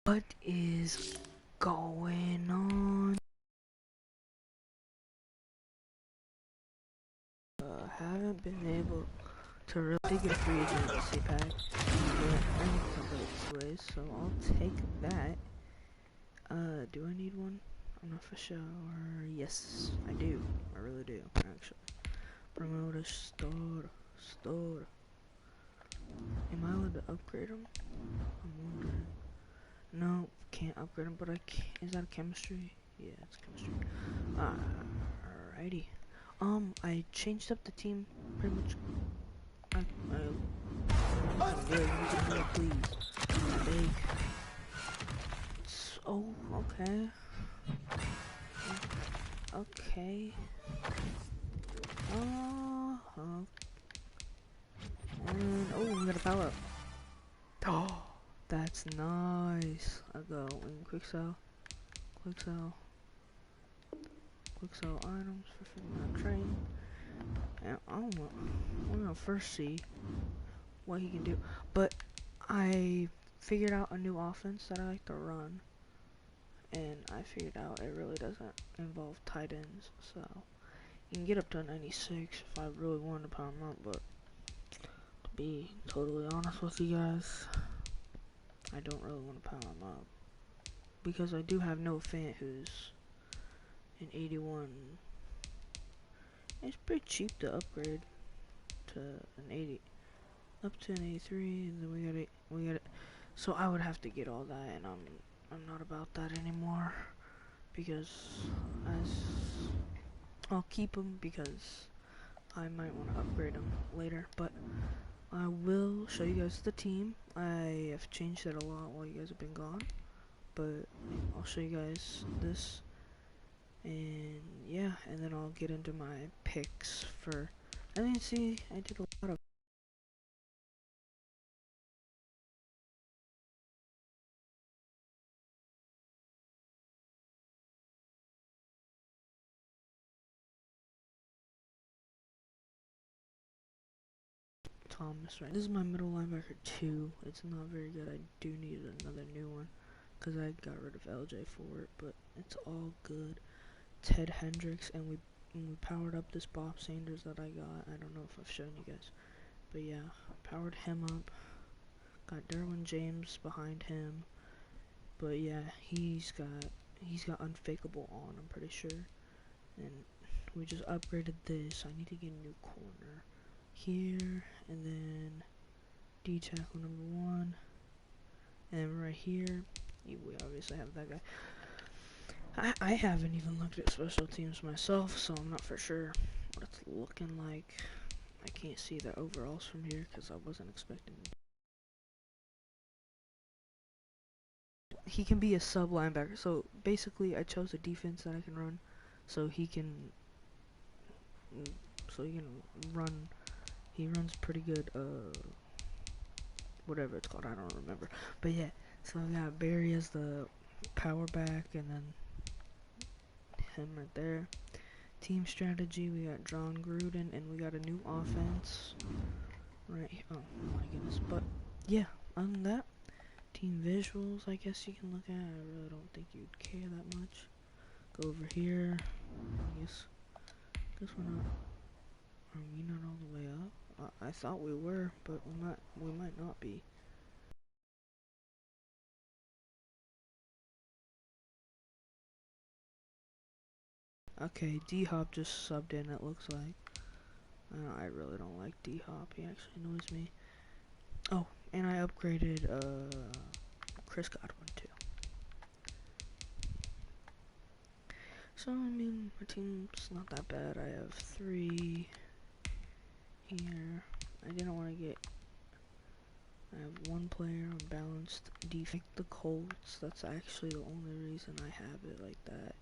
What is going on? Haven't been able to really get a free agency pack, but I need to play this way, so I'll take that. Do I need one? I'm not for sure. Yes, I do. I really do, actually. Promote a store. Am I allowed to upgrade them? I'm wondering. No, can't upgrade them, but I can. Is that chemistry? Yeah, it's chemistry. Alrighty. I changed up the team pretty much. Yeah, you can do it, please. Big. Oh, okay. Okay. And, oh, we got a power up. Oh, that's nice. I go in quick sell items for fitting my train. And we're gonna first see what he can do. But I figured out a new offense that I like to run, and I figured out it really doesn't involve tight ends, so you can get up to 96 if I really wanted to power him up. But to be totally honest with you guys, I don't really want to power him up because I do have Noah Fant, who's an 81. It's pretty cheap to upgrade to an 80, up to an 83, and then we got it. So I would have to get all that, and I'm not about that anymore, because as I'll keep them because I might want to upgrade them later. But I will show you guys the team. I have changed it a lot while you guys have been gone, but I'll show you guys this, and yeah, and then I'll get into my picks for. I didn't see. I did a lot of. Thomas, right? This is my middle linebacker 2. It's not very good. I do need another new one because I got rid of LJ for it, but it's all good. Ted Hendricks, and we powered up this Bob Sanders that I got. I don't know if I've shown you guys, but yeah, powered him up. Got Derwin James behind him, but yeah, he's got unfakeable on. I'm pretty sure, and we just upgraded this. I need to get a new corner here, and then D tackle number 1, and right here, we obviously have that guy. I haven't even looked at special teams myself, so I'm not for sure what it's looking like. I can't see the overalls from here because I wasn't expecting. He can be a sub linebacker, so basically I chose a defense that I can run, so he can run. He runs pretty good. Whatever it's called, I don't remember. But yeah, so I got Barry as the power back, and then him right there. Team strategy, we got John Gruden, and we got a new offense right here. Oh my goodness. But yeah, other than that, team visuals, I guess you can look at. I really don't think you'd care that much. Go over here. I guess we're not. Are we not all the way up? I thought we were, but we might not be. Okay, D-Hop just subbed in, it looks like. I really don't like D-Hop, he actually annoys me. Oh, and I upgraded Chris Godwin too. So, I mean, my team's not that bad. I have 3 here. I didn't want to get. I have 1 player on balanced defense. The Colts, that's actually the only reason I have it like that.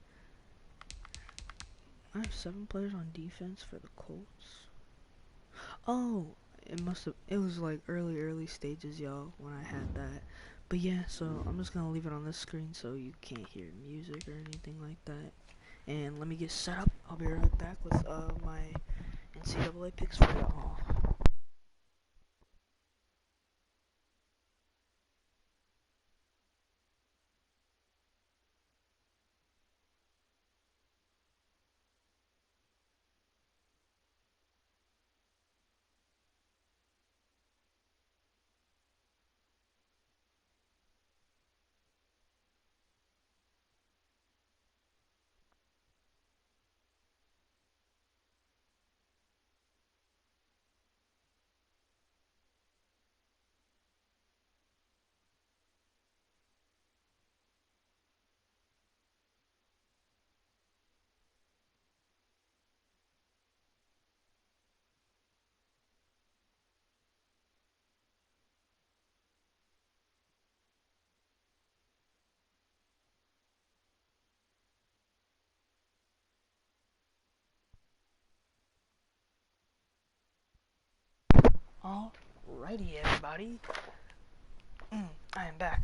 I have 7 players on defense for the Colts. Oh, it was like early stages, y'all, when I had that. But yeah, so I'm just gonna leave it on this screen so you can't hear music or anything like that. And let me get set up. I'll be right back with my NCAA picks for y'all. Alrighty, everybody. I am back.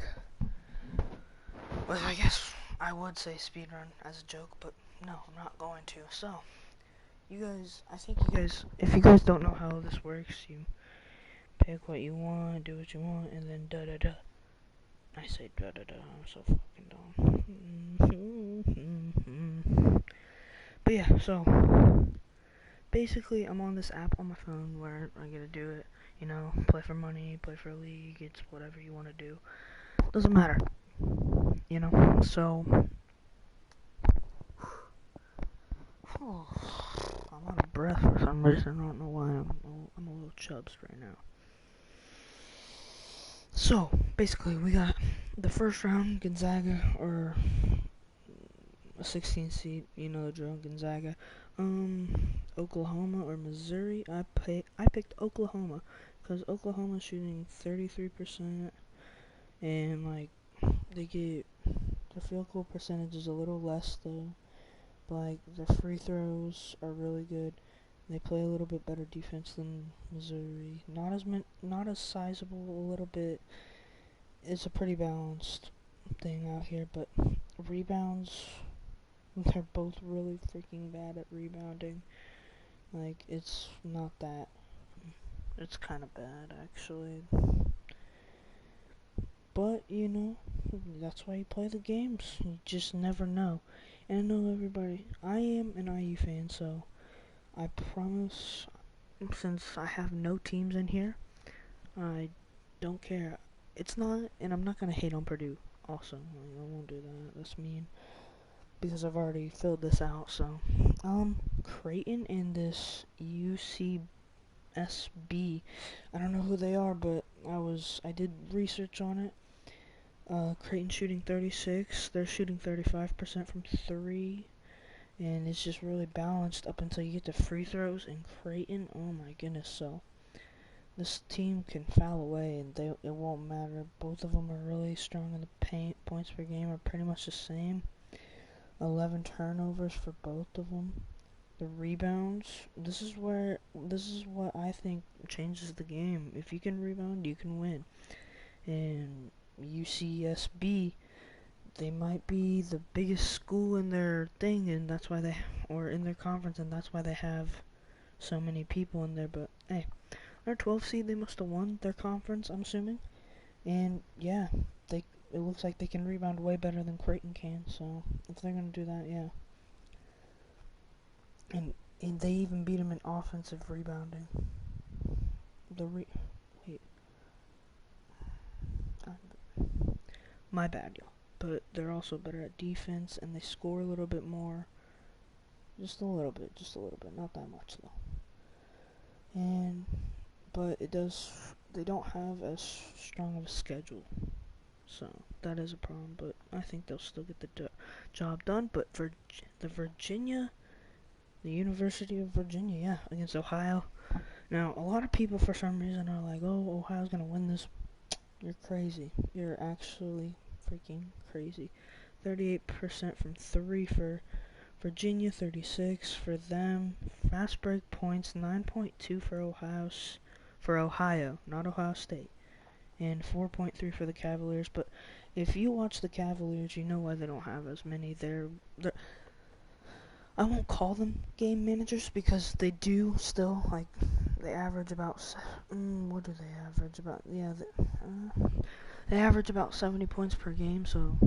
Well, I guess I would say speedrun as a joke, but no, I'm not going to. So, you guys, if you guys don't know how this works, you pick what you want, do what you want, and then da-da-da. I say da-da-da, I'm so fucking dumb. But yeah, so, basically, I'm on this app on my phone where I get to do it. You know, play for money, play for a league, it's whatever you want to do. Doesn't matter. You know, so I'm out of breath for some reason. I don't know why. I'm a little chubs right now. So basically, we got the first round, Gonzaga or a 16 seed. You know the drill, Gonzaga. Oklahoma or Missouri. I picked Oklahoma because Oklahoma's shooting 33%, and like they get their field goal percentage is a little less though. Like their free throws are really good. They play a little bit better defense than Missouri. Not as sizable. A little bit. It's a pretty balanced thing out here, but rebounds. They're both really freaking bad at rebounding. Like it's not that. It's kind of bad actually. But you know, that's why you play the games. You just never know. And I know everybody. I am an IU fan, so I promise, since I have no teams in here, I don't care. It's not, and I'm not gonna hate on Purdue. Also, I won't do that. That's mean because I've already filled this out. So, Creighton and this UCSB. I don't know who they are, but I did research on it. Creighton shooting 36. They're shooting 35% from three. And it's just really balanced up until you get to free throws. And Creighton, oh my goodness, so this team can foul away and it won't matter. Both of them are really strong in the paint. Points per game are pretty much the same. 11 turnovers for both of them. The rebounds, this is what I think changes the game. If you can rebound, you can win. And UCSB, they might be the biggest school in their thing, and that's why or in their conference, and that's why they have so many people in there. But hey, they're 12 seed. They must have won their conference, I'm assuming. And yeah, it looks like they can rebound way better than Creighton can. So if they're gonna do that, yeah. And they even beat them in offensive rebounding. Wait, my bad, y'all. But they're also better at defense, and they score a little bit more. Just a little bit, not that much though. But they don't have as strong of a schedule, so that is a problem. But I think they'll still get the job done. But the University of Virginia, yeah, against Ohio. Now, a lot of people for some reason are like, "Oh, Ohio's gonna win this." You're crazy. You're actually freaking crazy. 38% from three for Virginia, 36 for them. Fast break points, 9.2 for Ohio, not Ohio State, and 4.3 for the Cavaliers. But if you watch the Cavaliers, you know why they don't have as many. I won't call them game managers because they do still, like, they average about what do they average about? Yeah, they average about 70 points per game, so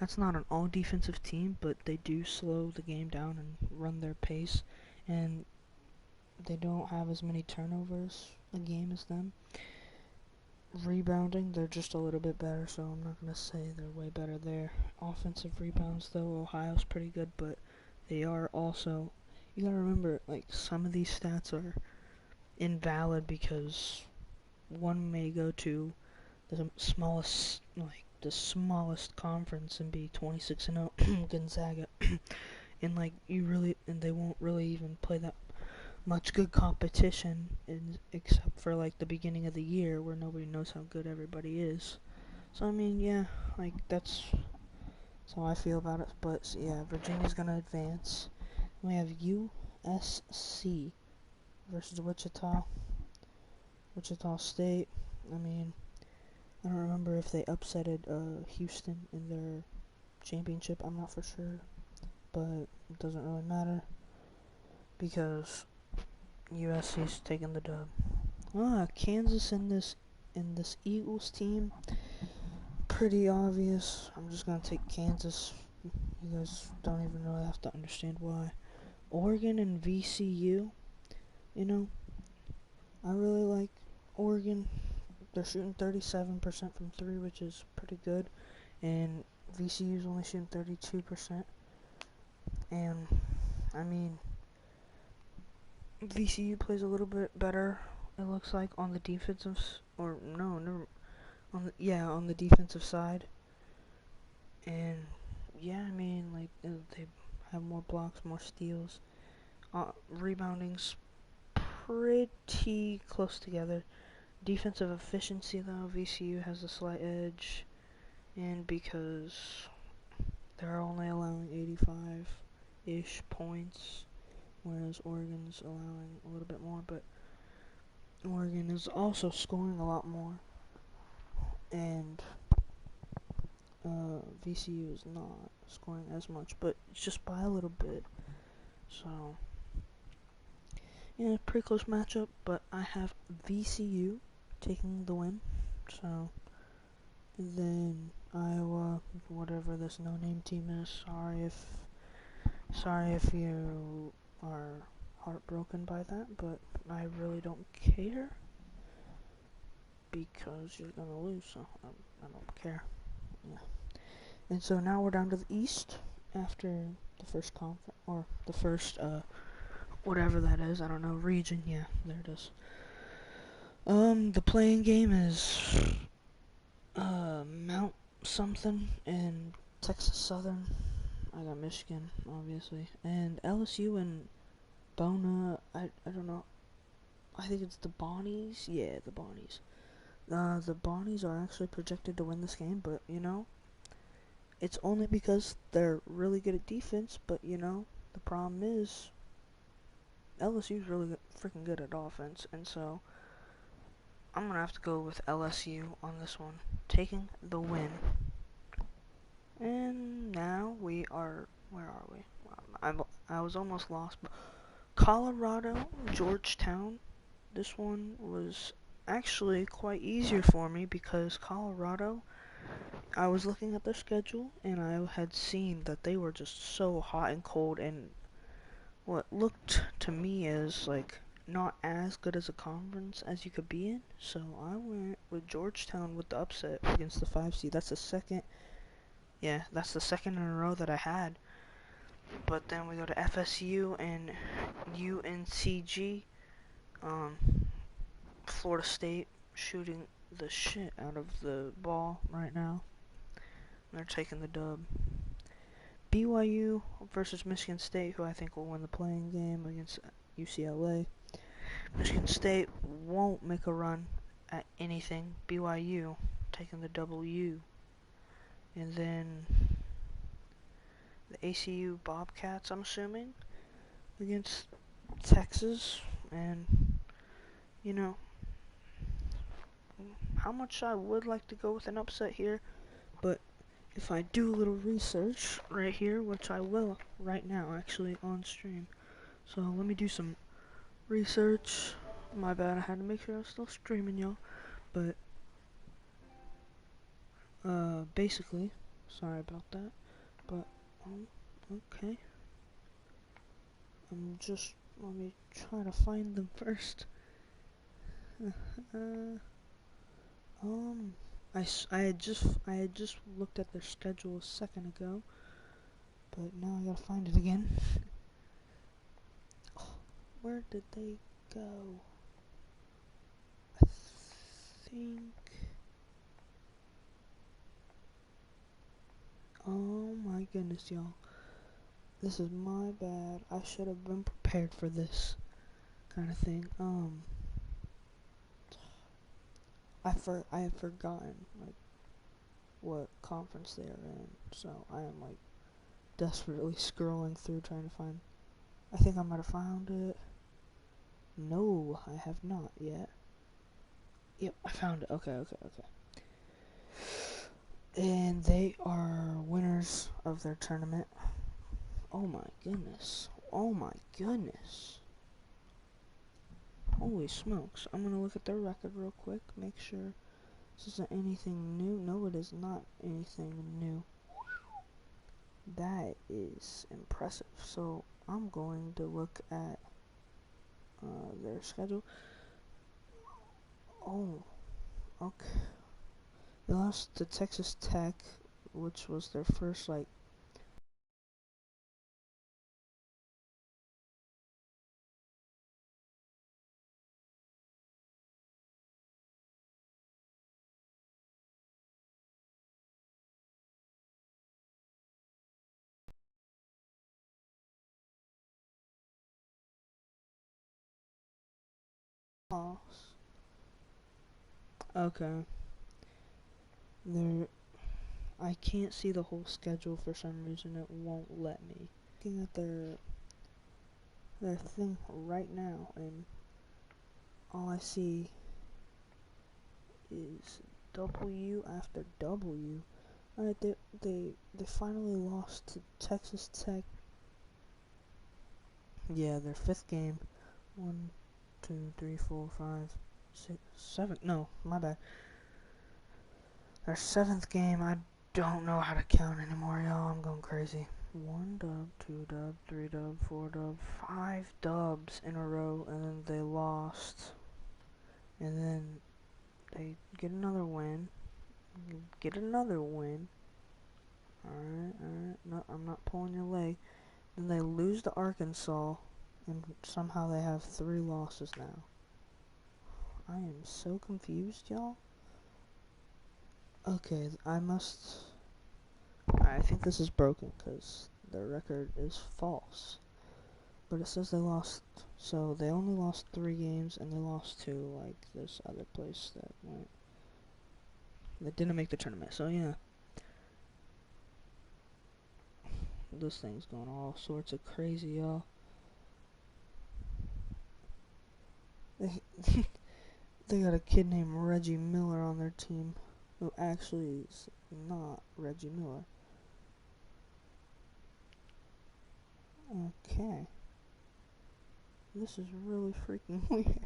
that's not an all defensive team, but they do slow the game down and run their pace, and they don't have as many turnovers a game as them. Rebounding, they're just a little bit better, so I'm not going to say they're way better there. Offensive rebounds, though, Ohio's pretty good, but they are also, you got to remember, like, some of these stats are invalid because one may go to the smallest conference and be 26-0 Gonzaga, and they won't really even play that much good competition except for like the beginning of the year where nobody knows how good everybody is. So I mean, yeah, like that's how I feel about it. But yeah, Virginia's gonna advance. We have USC versus Wichita. Wichita State, I mean, I don't remember if they upsetted Houston in their championship. I'm not for sure, but it doesn't really matter because USC's taking the dub. Kansas in this Eagles team, pretty obvious. I'm just gonna take Kansas. You guys don't even really have to understand why. Oregon and VCU, you know, I really like Oregon. They're shooting 37% from three, which is pretty good, and VCU's only shooting 32%. And I mean, VCU plays a little bit better. It looks like on the defensive, or no, never, on the defensive side. And yeah, I mean, like they have more blocks, more steals. Rebounding's pretty close together. Defensive efficiency, though, VCU has a slight edge, and because they're only allowing 85-ish points, whereas Oregon's allowing a little bit more, but Oregon is also scoring a lot more, and VCU is not scoring as much, but it's just by a little bit. So yeah, pretty close matchup, but I have VCU taking the win. So then Iowa, whatever this no-name team is, sorry if you are heartbroken by that, but I really don't care because you're gonna lose, so I don't care. Yeah. And so now we're down to the East after the first conference, or the first, whatever that is, I don't know, region, yeah, there it is. The playing game is, Mount something and Texas Southern. I got Michigan, obviously, and LSU and Bona, I don't know, I think it's the Bonnies, yeah, the Bonnies. The Bonnies are actually projected to win this game, but, it's only because they're really good at defense, but, the problem is LSU's really freaking good at offense, and so I'm going to have to go with LSU on this one, taking the win. And now we are, where are we? I was almost lost, but Colorado, Georgetown, this one was actually quite easier for me because Colorado, I was looking at their schedule and I had seen that they were just so hot and cold and what looked to me as like not as good as a conference as you could be in. So I went with Georgetown with the upset against the 5 seed. That's the second in a row that I had. But then we go to FSU and UNCG. Florida State shooting the shit out of the ball right now. They're taking the dub. BYU versus Michigan State, who I think will win the playing game against UCLA. Michigan State won't make a run at anything. BYU taking the W. And then the ACU Bobcats, I'm assuming, against Texas. And, how much I would like to go with an upset here, but if I do a little research right here, which I will right now actually on stream. So let me do some research. My bad, I had to make sure I was still streaming, y'all. But basically, sorry about that. But okay. Let me try to find them first. I had just looked at their schedule a second ago, but now I gotta find it again. Where did they go? I think. Oh my goodness, y'all. This is my bad. I should have been prepared for this kind of thing. I have forgotten like what conference they are in, so I am like desperately scrolling through trying to find. I think I might have found it. No, I have not yet. Yep, I found it. Okay. And they are winners of their tournament. Oh my goodness. Holy smokes. I'm gonna look at their record real quick, make sure this isn't anything new. No, it is not anything new. That is impressive. So I'm going to look at their schedule. Oh, okay. They lost to Texas Tech, which was their first loss. Okay. They're I can't see the whole schedule for some reason. It won't let me. Looking at their thing right now, and all I see is W after W. Alright, they finally lost to Texas Tech. Yeah, their fifth game. 1, 2, 3, 4, 5, 6, 7. No, my bad. Their seventh game. I don't know how to count anymore, y'all. I'm going crazy. 1 dub, 2 dub, 3 dub, 4 dub, 5 dubs in a row, and then they lost. And then they get another win. Alright. No, I'm not pulling your leg. Then they lose to Arkansas, and somehow they have 3 losses now. I am so confused, y'all. Okay, I think this is broken, because their record is false. But it says they lost, so they only lost 3 games, and they lost to, like, this other place that didn't make the tournament. So, yeah. This thing's going all sorts of crazy, y'all. They, they got a kid named Reggie Miller on their team, who actually is not Reggie Miller. Okay. This is really freaking weird.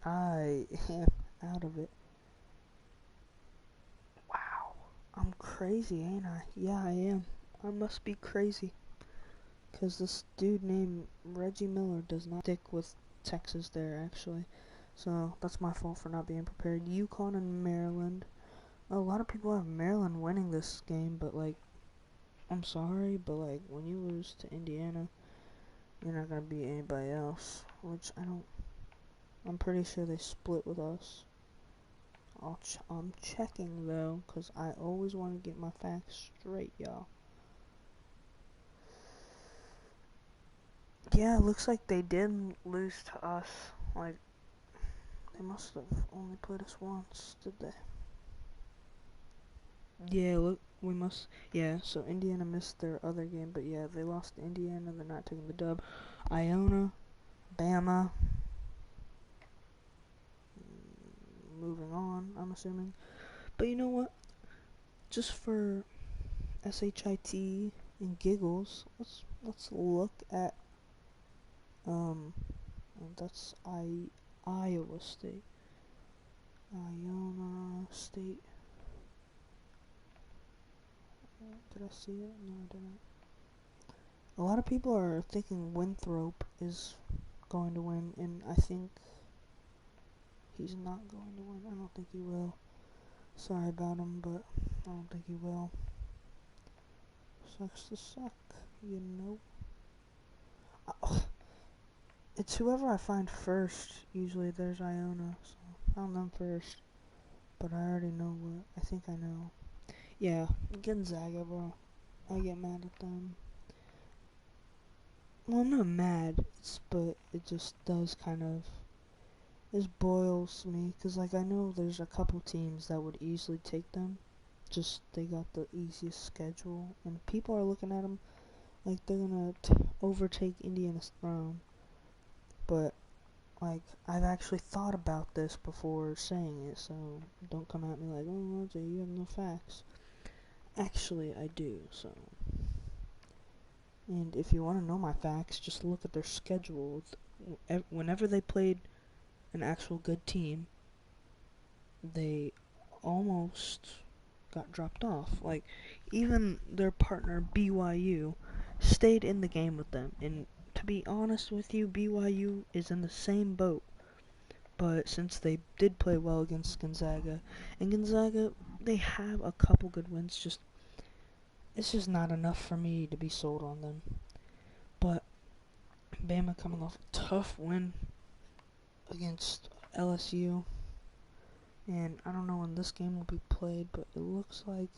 I am out of it. Wow. I'm crazy, ain't I? Yeah, I am. I must be crazy. Because this dude named Reggie Miller does not stick with Texas there, actually. So, that's my fault for not being prepared. UConn and Maryland. A lot of people have Maryland winning this game, but, like, I'm sorry, but, like, when you lose to Indiana, you're not going to beat anybody else. Which, I'm pretty sure they split with us. I'm checking, though, because I always want to get my facts straight, y'all. Yeah, it looks like they did lose to us. Like, they must have only played us once, did they? Yeah, look, yeah, so Indiana missed their other game, but yeah, they lost to Indiana, they're not taking the dub. Iona, Bama, moving on, I'm assuming. But you know what? Just for SHIT and giggles, let's look at, that's Iowa State. Iona State. Did I see it? No, I didn't. A lot of people are thinking Winthrop is going to win, and I think he's not going to win. I don't think he will. Sorry about him, but I don't think he will. Sucks to suck, you know. It's whoever I find first. Usually there's Iona, so I found them first. But I already know what. I think I know. Yeah, Gonzaga, bro. I get mad at them. Well, I'm not mad, but it just does kind of. This boils me, because, like, I know there's a couple teams that would easily take them. Just, they got the easiest schedule, and people are looking at them like they're gonna overtake Indiana's throne. But like I've actually thought about this before saying it, so don't come at me like, oh, Jay, you have no facts. Actually, I do. So, and if you want to know my facts, just look at their schedule. Whenever they played an actual good team, they almost got dropped off. Like, even their partner BYU stayed in the game with them. And to be honest with you, BYU is in the same boat. But since they did play well against Gonzaga, and Gonzaga, they have a couple good wins, it's just not enough for me to be sold on them. But Bama coming off a tough win against LSU. And I don't know when this game will be played, but it looks like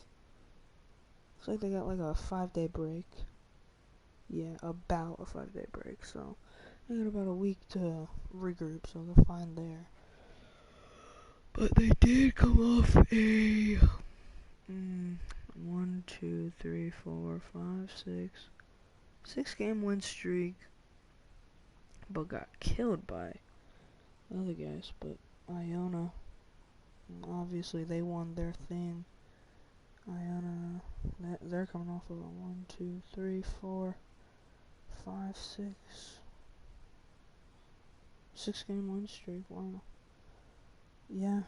they got like a 5-day break. Yeah, about a 5-day break. So they got about a week to regroup, so they're fine there. But they did come off a 1, 2, 3, 4, 5, 6 game win streak, but got killed by other guys. But Iona, obviously they won their thing. Iona, they're coming off of a 1, 2, 3, 4, 5, 6 game win streak. Wow. Yeah,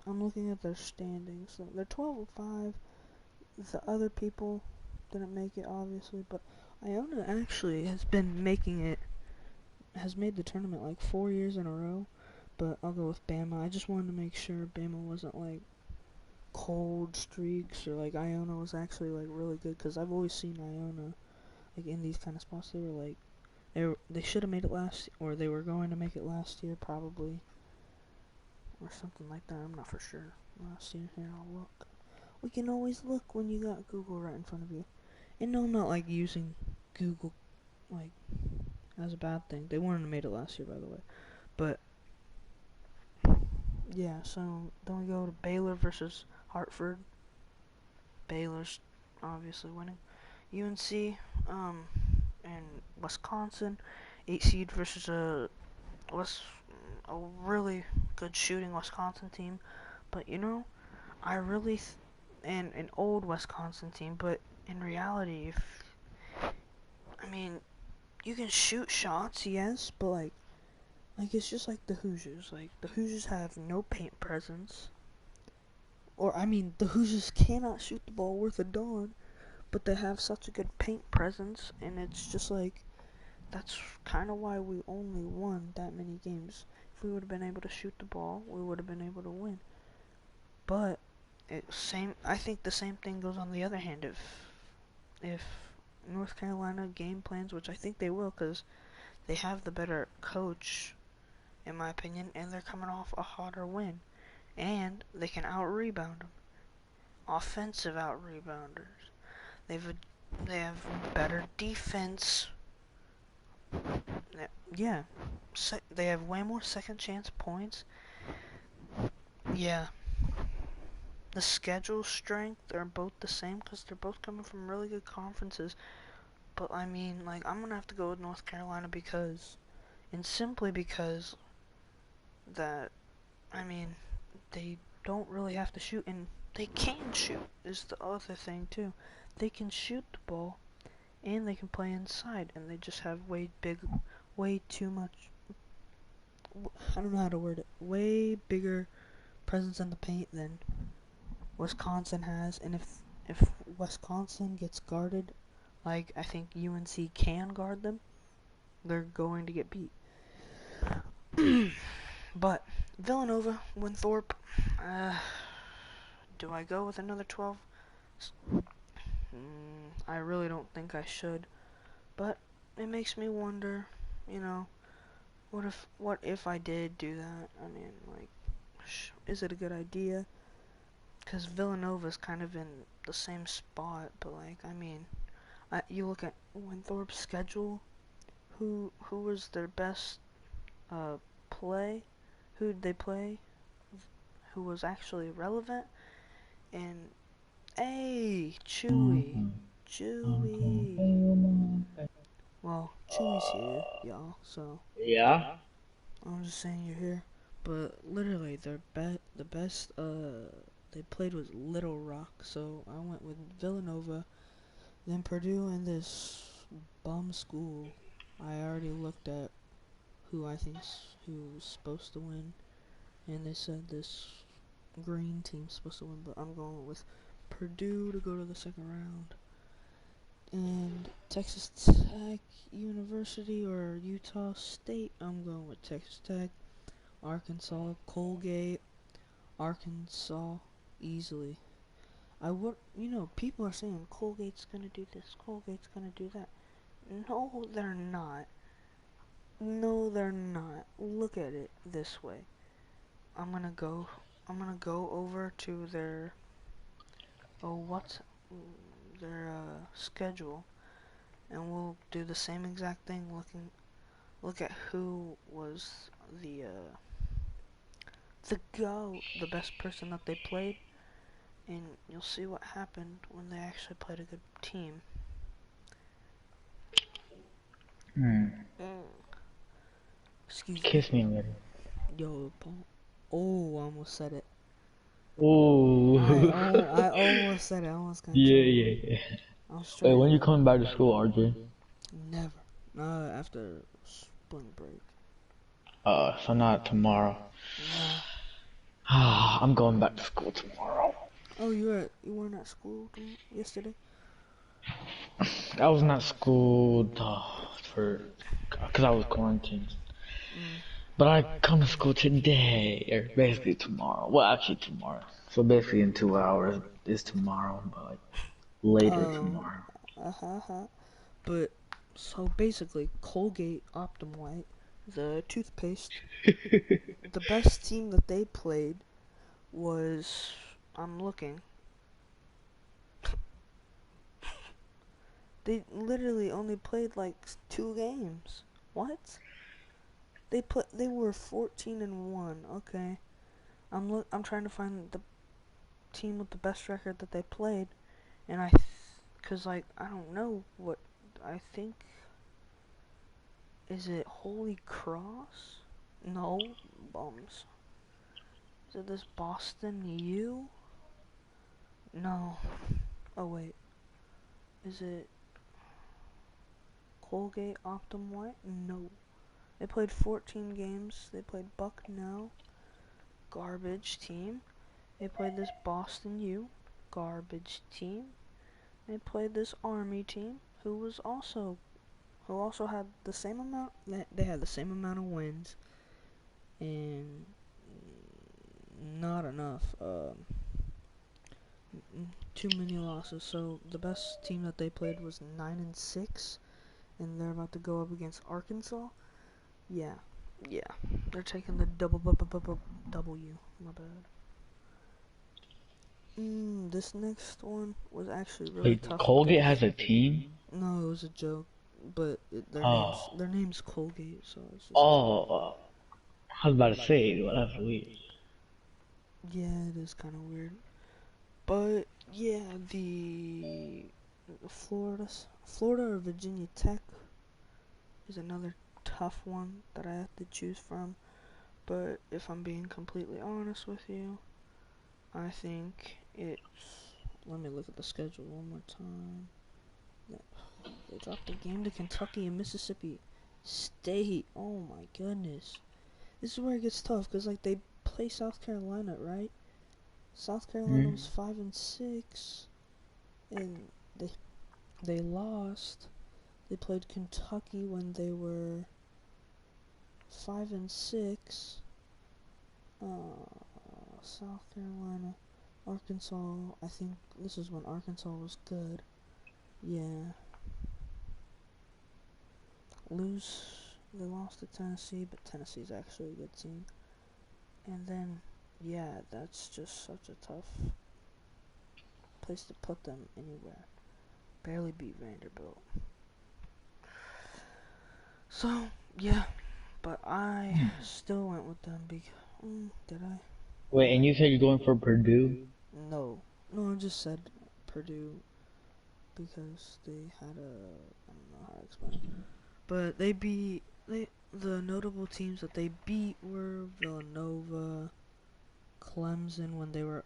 I'm looking at their standings. So they're 12-5. The other people didn't make it, obviously, but Iona actually has made the tournament like 4 years in a row. But I'll go with Bama. I just wanted to make sure Bama wasn't like cold streaks, or like Iona was actually like really good, because I've always seen Iona like in these kind of spots. They were like they should have made it last, or they were going to make it last year probably, or something like that. I'm not for sure. Last year, here I'll look. We can always look when you got Google right in front of you. And no, I'm not like using Google like as a bad thing. They wouldn't have made it last year, by the way. But yeah, so then we go to Baylor versus Hartford. Baylor's obviously winning. UNC, and Wisconsin, 8 seed versus a really good shooting Wisconsin team. But I really and an old Wisconsin team. But in reality, you can shoot shots, yes, but like it's just like the Hoosiers. Like the Hoosiers have no paint presence. Or the Hoosiers cannot shoot the ball worth a darn, but they have such a good paint presence, and it's just like that's kind of why we only won that many games. If we would have been able to shoot the ball, we would have been able to win. But I think the same thing goes on the other hand. If North Carolina game plans, which I think they will, because they have the better coach, in my opinion, and they're coming off a hotter win, and they can out-rebound them. Offensive out-rebounders. They have better defense. Yeah, they have way more second chance points. Yeah, the schedule strength are both the same because they're both coming from really good conferences. But I'm gonna have to go with North Carolina simply because that they don't really have to shoot, and they can shoot is the other thing too. They can shoot the ball, and they can play inside, and they just have way too much. I don't know how to word it. Way bigger presence in the paint than Wisconsin has, and if Wisconsin gets guarded, like I think UNC can guard them, they're going to get beat. But Villanova, Winthrop, do I go with another 12? I really don't think I should, but it makes me wonder, what if I did do that? Is it a good idea? Because Villanova's kind of in the same spot, but you look at Winthrop's schedule. Who was their best play? Who did they play? Who was actually relevant? And Chewy, Chewy. Well, Chewy's here, y'all, so Yeah. I'm just saying you're here. But literally, the best they played was Little Rock, so I went with Villanova, then Purdue, and this bum school. I already looked at who I think's who's supposed to win, and they said this green team's supposed to win, but I'm going with Purdue to go to the second round. And Texas Tech University or Utah State, I'm going with Texas Tech. Arkansas, Colgate, Arkansas, easily. People are saying Colgate's gonna do this, Colgate's gonna do that. No, they're not. No, they're not. Look at it this way. I'm gonna go. I'm gonna go over to their what's their schedule, and we'll do the same exact thing. Look at who was the GOAT, the best person that they played, and you'll see what happened when they actually played a good team. Mm. Excuse me. Kiss me already. Yo, Paul. Oh, I almost said it. Ooh. I almost said it. I almost Yeah, controlled it. yeah, yeah. I was Wait, when trying. you coming back to school, RJ? Never. After spring break. So not tomorrow. No. I'm going back to school tomorrow. Oh, you weren't at school yesterday? I was not schooled because I was quarantined. Mm. But I come to school today, or basically tomorrow. Well, actually tomorrow. So basically in 2 hours is tomorrow, but like later Oh. tomorrow. Uh-huh. But so basically, Colgate Optum White, the toothpaste, the best team that they played was, I'm looking. They literally only played like 2 games. What? They were 14-1. Okay. I'm trying to find the team with the best record that they played, and cuz like I don't know what I think. Is it Holy Cross? No, bums. Is it this Boston U? No. Oh wait. Is it Colgate Optum White? No. They played 14 games. They played Bucknell, garbage team. They played this Boston U, garbage team. They played this Army team, who also had the same amount. They had the same amount of wins, and not enough. Too many losses. So the best team that they played was 9-6, and they're about to go up against Arkansas. Yeah, they're taking the W. My bad. This next one was actually really Wait, tough to Colgate has get. a team? No, it was a joke, but Oh. their name's Colgate, so it's just a joke. Oh, I was about to say, well, that's weird. Yeah, it is kind of weird, but yeah, the Florida or Virginia Tech is another tough one that I have to choose from. But if I'm being completely honest with you, I think it's. Let me look at the schedule one more time. They dropped a game to Kentucky and Mississippi State. Oh my goodness. This is where it gets tough because like they play South Carolina, right? South Carolina was 5-6, and they lost. They played Kentucky when they were 5-6. South Carolina, Arkansas. I think this is when Arkansas was good. Yeah. They lost to Tennessee, but Tennessee's actually a good team. And then, yeah, that's just such a tough place to put them anywhere. Barely beat Vanderbilt. So, yeah, but I still went with them did I? Wait, and you said you're going for Purdue? No, I just said Purdue. because they had I don't know how to explain it. But they beat the notable teams that they beat were Villanova, Clemson when they were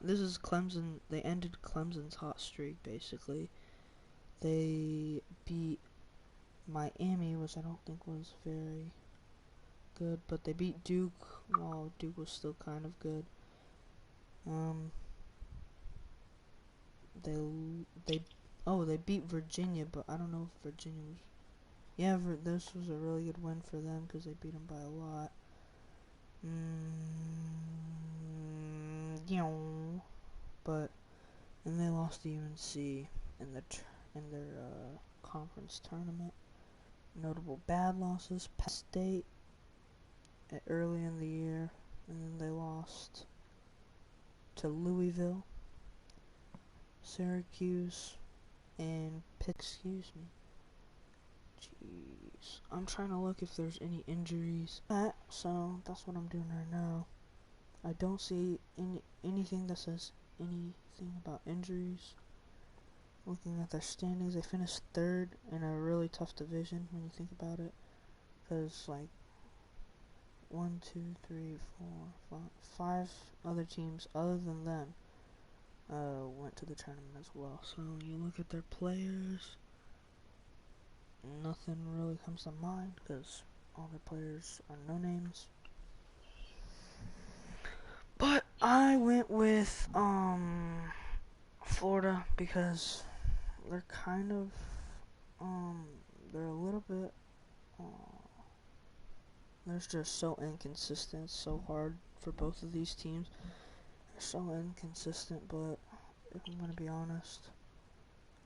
this is Clemson. They ended Clemson's hot streak basically. They beat Miami, which I don't think was very good, but they beat Duke while Duke was still kind of good. Um, they they they beat Virginia, but I don't know if Virginia was. Yeah, this was a really good win for them because they beat them by a lot. Yeah, but and they lost to UNC in their conference tournament. Notable bad losses: Penn State early in the year, and then they lost to Louisville, Syracuse, and Pitt. Excuse me. Jeez, I'm trying to look if there's any injuries. So that's what I'm doing right now. I don't see anything that says anything about injuries. Looking at their standings, they finished third in a really tough division when you think about it. Because, like, 1, 2, 3, 4, 5 other teams other than them went to the tournament as well. So you look at their players, nothing really comes to mind because all their players are no names. But I went with Florida because they're kind of they're a little bit they're just so inconsistent, so hard for both of these teams. They're so inconsistent, but if I'm gonna be honest,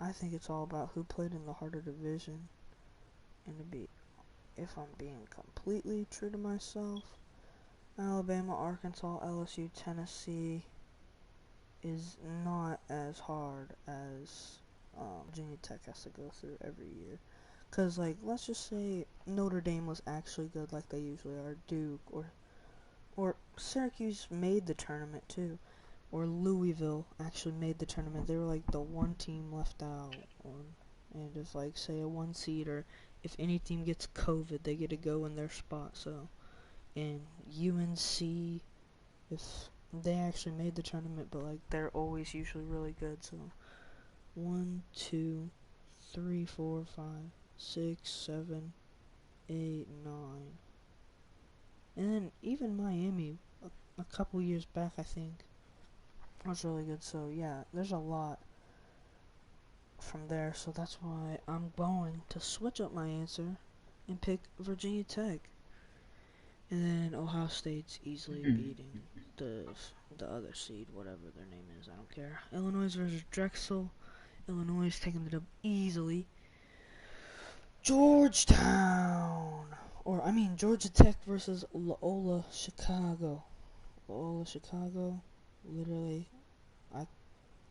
I think it's all about who played in the harder division. And if I'm being completely true to myself, Alabama, Arkansas, LSU, Tennessee is not as hard as Virginia Tech has to go through every year. Because, like, let's just say Notre Dame was actually good like they usually are, Duke, or Syracuse made the tournament too, or Louisville actually made the tournament. They were like the one team left out, and if, like, say a 1 seed, or if any team gets COVID, they get to go in their spot. So, and UNC, if they actually made the tournament, but, like, they're always usually really good. So 1, 2, 3, 4, 5, 6, 7, 8, 9. And then even Miami, a couple years back, I think, was really good. So yeah, there's a lot from there. So that's why I'm going to switch up my answer and pick Virginia Tech. And then Ohio State's easily beating the the other seed, whatever their name is. I don't care. Illinois versus Drexel. Illinois is taking the dub easily. Georgetown, Georgia Tech versus Loyola Chicago. Loyola Chicago, literally,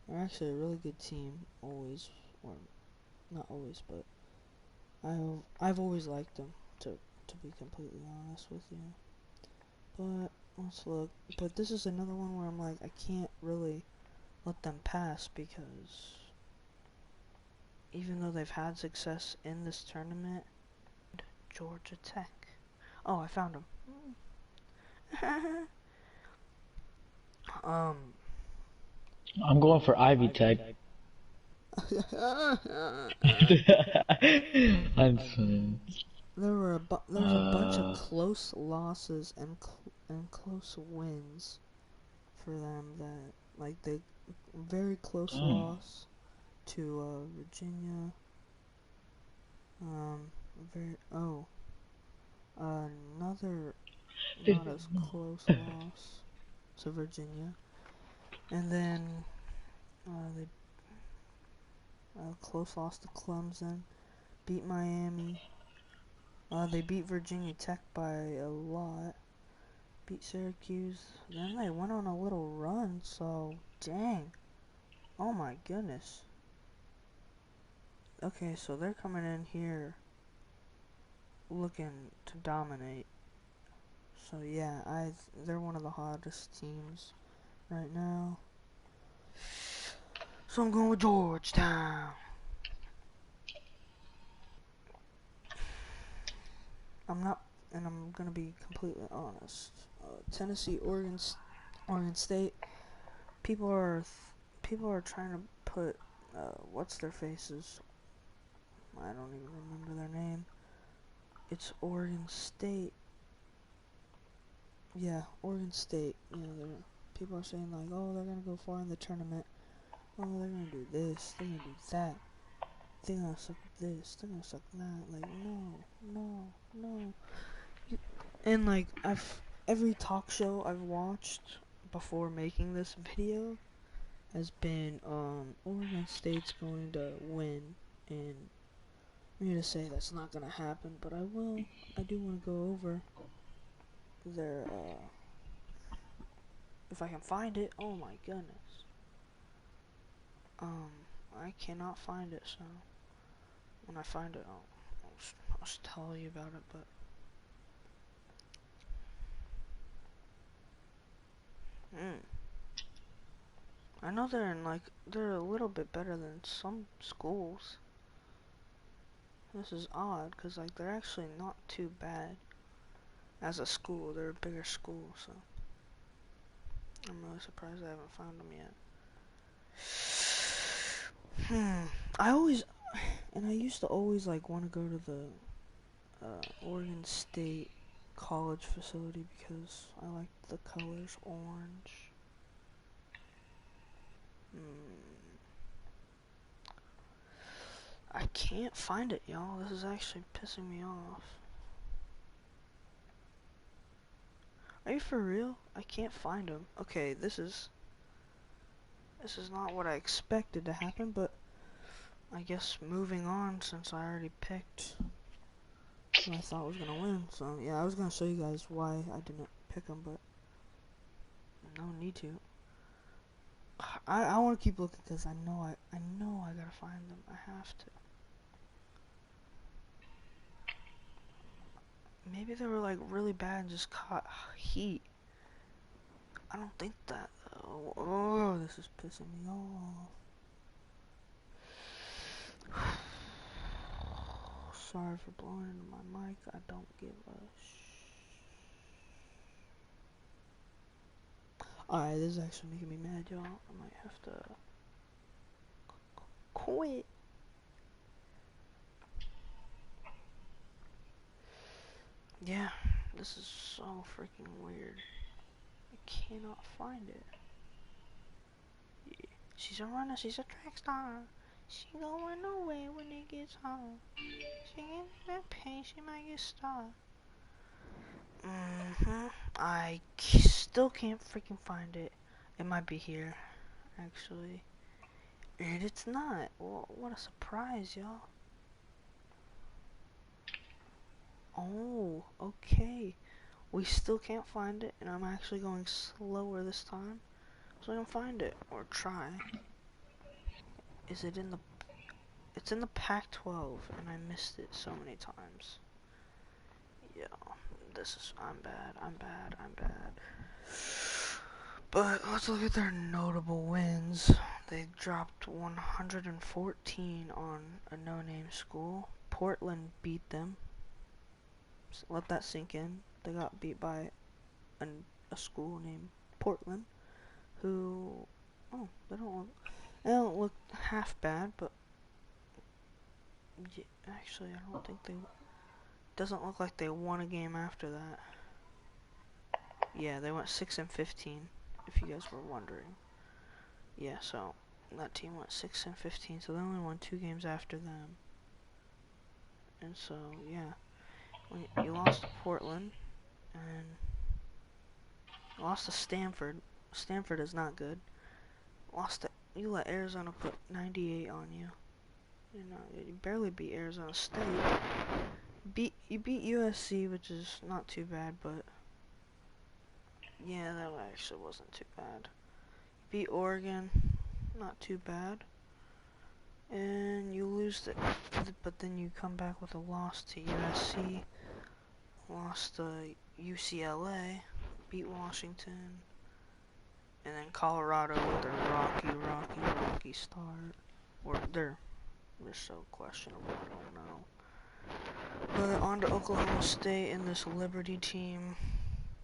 they're actually a really good team. Always, or not always, but I've always liked them. To be completely honest with you, but let's look. But this is another one where I'm like, I can't really let them pass because even though they've had success in this tournament, Georgia Tech. Oh, I found them. um, I'm going for Ivy Tech. I'm saying. There's a bunch of close losses and close wins for them that, like, they very close Dang. loss to Virginia. Very another not as close loss to Virginia, and then they close loss to Clemson, beat Miami. They beat Virginia Tech by a lot. Beat Syracuse. Then they went on a little run, so dang. Oh my goodness. Okay, so they're coming in here looking to dominate. So yeah, they're one of the hottest teams right now. So I'm going with Georgetown. I'm not, and I'm gonna be completely honest. Tennessee, Oregon State. People are people are trying to put what's their faces. I don't even remember their name. It's Oregon State. Yeah, Oregon State. People are saying like, oh, they're gonna go far in the tournament. Oh, they're gonna do this. They're gonna do that. They're gonna suck this. They're gonna suck that. Like, no, no, no. And like, every talk show I've watched before making this video has been Oregon State's going to win, and I'm here to say that's not gonna happen, but I will. I do want to go over their if I can find it. Oh my goodness. I cannot find it, so when I find it, I'll just tell you about it. But I know they're a little bit better than some schools. This is odd, cause like they're actually not too bad as a school. They're a bigger school, so I'm really surprised I haven't found them yet. I used to always like want to go to the Oregon State college facility because I like the colors orange. I can't find it, y'all. This is actually pissing me off. Are you for real? I can't find them. Okay, this is not what I expected to happen, but I guess moving on since I already picked who I thought was gonna win. So yeah, I was gonna show you guys why I didn't pick them, but no need to. I want to keep looking because I know I gotta find them. I have to. Maybe they were like really bad and just caught heat. I don't think that though. Oh, this is pissing me off. Sorry for blowing into my mic. I don't give a Alright, this is actually making me mad, y'all. I might have to quit. Yeah, this is so freaking weird. I cannot find it. Yeah. She's a runner, she's a track star. She going nowhere when it gets hot. She gets that pain, she might get stuck. I still can't freaking find it. It might be here, actually. And it's not. Well, what a surprise, y'all. Oh, okay. We still can't find it, and I'm actually going slower this time, so I can find it, or try. Is it in the... It's in the Pac-12, and I missed it so many times. Yeah, I'm bad. But let's look at their notable wins. They dropped 114 on a no-name school. Portland beat them. So let that sink in. They got beat by a school named Portland, who, oh, they don't look half bad, but yeah, actually, I don't think doesn't look like they won a game after that. Yeah, they went 6-15, if you guys were wondering. Yeah, so that team went 6-15, so they only won 2 games after them. And so, yeah, you lost to Portland, and you lost to Stanford. Stanford is not good. You let Arizona put 98 on you. You know, you barely beat Arizona State. You beat USC, which is not too bad, but yeah, that actually wasn't too bad. You beat Oregon, not too bad. And you lose but then you come back with a loss to USC, lost to UCLA, beat Washington, and then Colorado with their rocky start. Or they're so questionable, I don't know. But on to Oklahoma State in this Liberty team.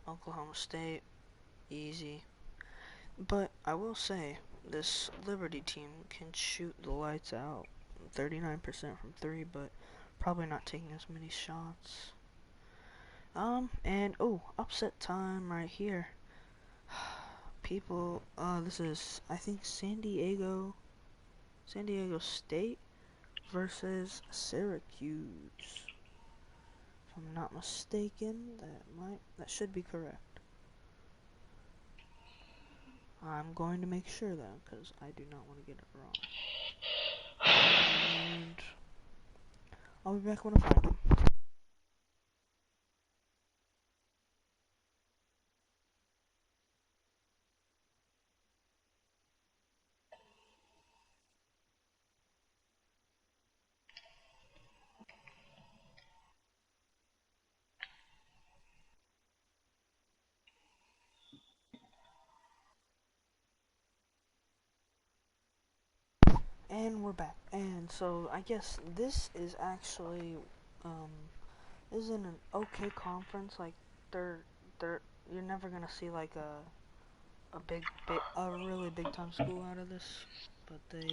Oklahoma State, easy. But I will say, this Liberty team can shoot the lights out. 39% from three, but probably not taking as many shots. And upset time right here. People, this is, I think, San Diego State versus Syracuse. If I'm not mistaken, that should be correct. I'm going to make sure though, because I do not want to get it wrong. And I'll be back when I find them. And we're back. And so I guess this is actually is in an okay conference. Like they're you're never gonna see like a really big time school out of this. But they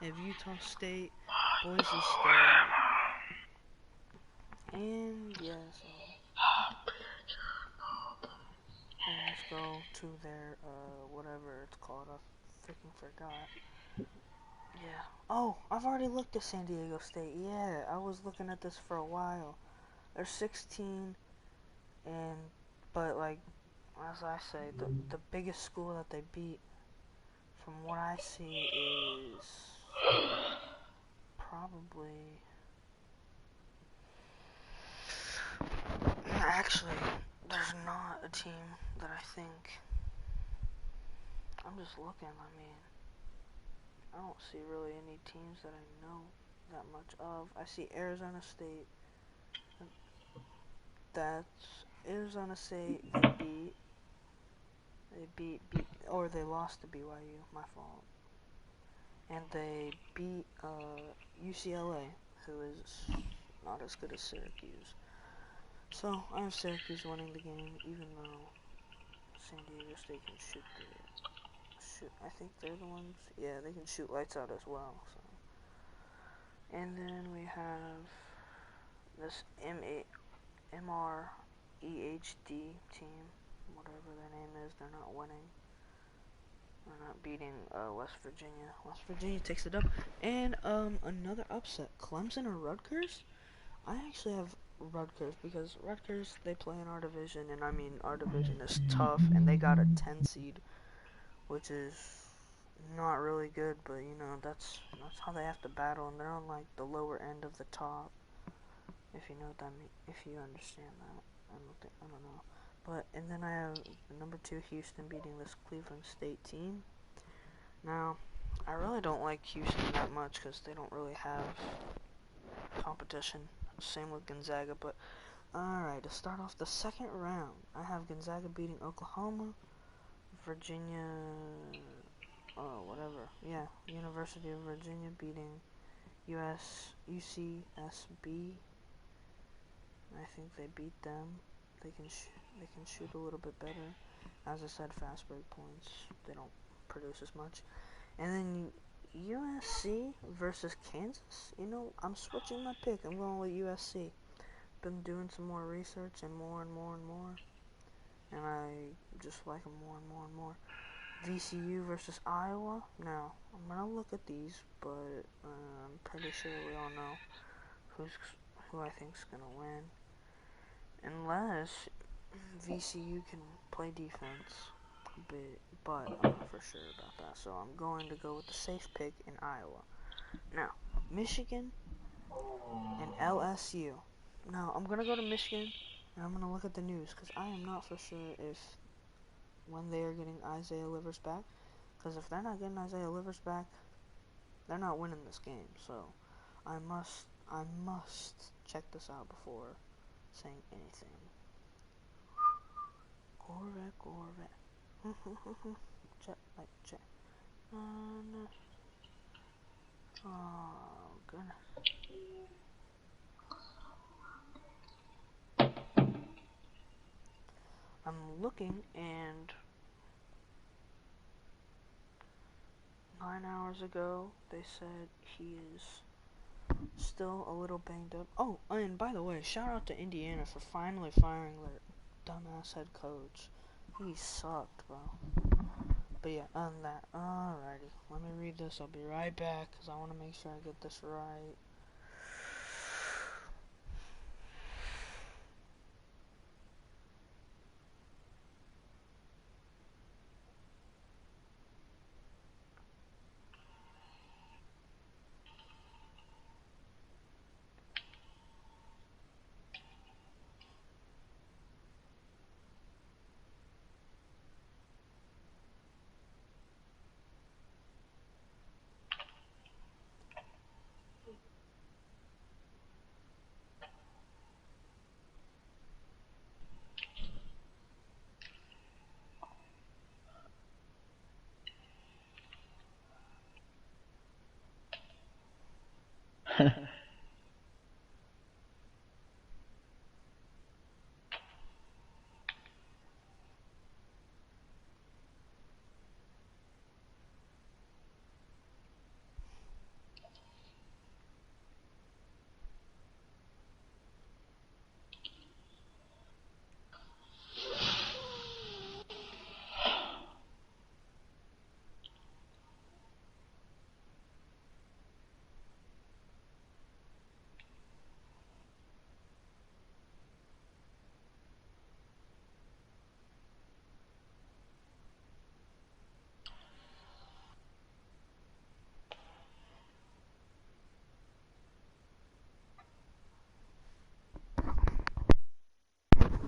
have Utah State, Boise State, and yeah. So and let's go to their whatever it's called. I freaking forgot. Yeah. Oh, I've already looked at San Diego State. Yeah, I was looking at this for a while. They're 16, and but like as I say, the biggest school that they beat, from what I see, is probably actually there's not a team that I think. I'm just looking. I mean, I don't see really any teams that I know that much of. I see Arizona State. That's Arizona State. They beat, or they lost to BYU. My fault. And they beat UCLA, who is not as good as Syracuse. So I have Syracuse winning the game, even though San Diego State can shoot. I think they're the ones. Yeah, they can shoot lights out as well. So, and then we have this MREHD team, whatever their name is. They're not winning. They're not beating West Virginia. West Virginia takes it up. And another upset. Clemson or Rutgers? I actually have Rutgers because Rutgers, they play in our division, and I mean our division is tough, and they got a 10 seed, which is not really good, but you know that's how they have to battle, and they're on like the lower end of the top. If you know what that means, if you understand that, I don't know. But and then I have the number 2 Houston beating this Cleveland State team. Now, I really don't like Houston that much because they don't really have competition. Same with Gonzaga, but alright, to start off the second round, I have Gonzaga beating Oklahoma, Virginia, University of Virginia beating UCSB. I think they beat them. They can shoot a little bit better. As I said, fast break points, they don't produce as much. And then USC versus Kansas. You know, I'm switching my pick. I'm going with USC. Been doing some more research and more and more and more. And I just like them more and more and more. VCU versus Iowa. Now, I'm going to look at these, but I'm pretty sure we all know who I think's going to win. Unless VCU can play defense. But I'm not for sure about that. So I'm going to go with the safe pick in Iowa. Now, Michigan and LSU. Now, I'm going to go to Michigan, and I'm going to look at the news, because I am not for sure if when they are getting Isaiah Livers back. Because if they're not getting Isaiah Livers back, they're not winning this game. So, I must check this out before saying anything. Corvette. Check, like, check. Oh, goodness. I'm looking, and 9 hours ago they said he is still a little banged up. Oh, and by the way, shout out to Indiana for finally firing their dumbass head coach. He sucked, bro. But yeah, other than that, alrighty. Let me read this. I'll be right back because I want to make sure I get this right.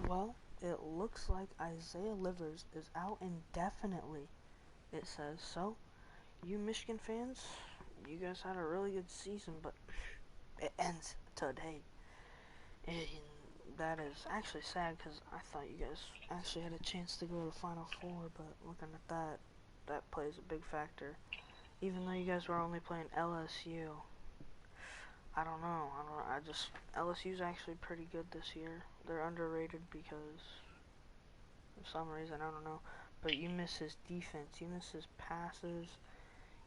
Well, it looks like Isaiah Livers is out indefinitely, it says. So, you Michigan fans, you guys had a really good season, but it ends today. And that is actually sad because I thought you guys actually had a chance to go to Final Four, but looking at that, that plays a big factor. Even though you guys were only playing LSU, I don't know. I just LSU's actually pretty good this year. They're underrated because for some reason I don't know. But you miss his defense. You miss his passes.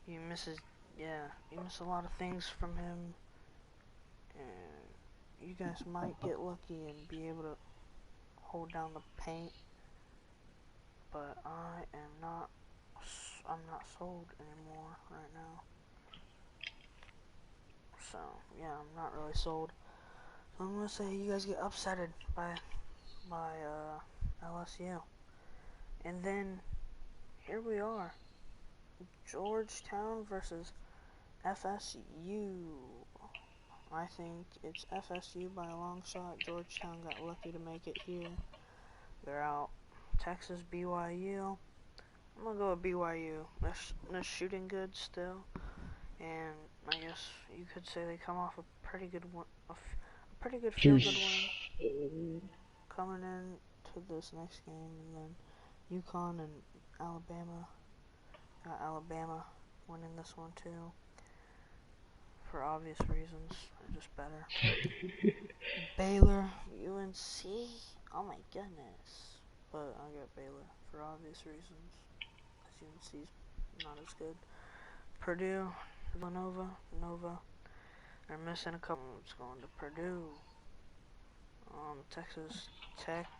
You miss his You miss a lot of things from him. And you guys might get lucky and be able to hold down the paint. But I'm not sold anymore right now. So yeah, I'm not really sold. So I'm gonna say you guys get upsetted by LSU. And then here we are, Georgetown versus FSU. I think it's FSU by a long shot. Georgetown got lucky to make it here. They're out. Texas, BYU. I'm gonna go with BYU. They're shooting good still, and I guess you could say they come off a pretty good pretty good feel-good win coming in to this next game, and then UConn and Alabama. Got Alabama winning this one too, for obvious reasons. They're just better. Baylor, UNC. Oh my goodness. But I got Baylor for obvious reasons, because UNC's not as good. Purdue, Villanova, Nova. They're missing a couple. It's going to Purdue. Texas Tech.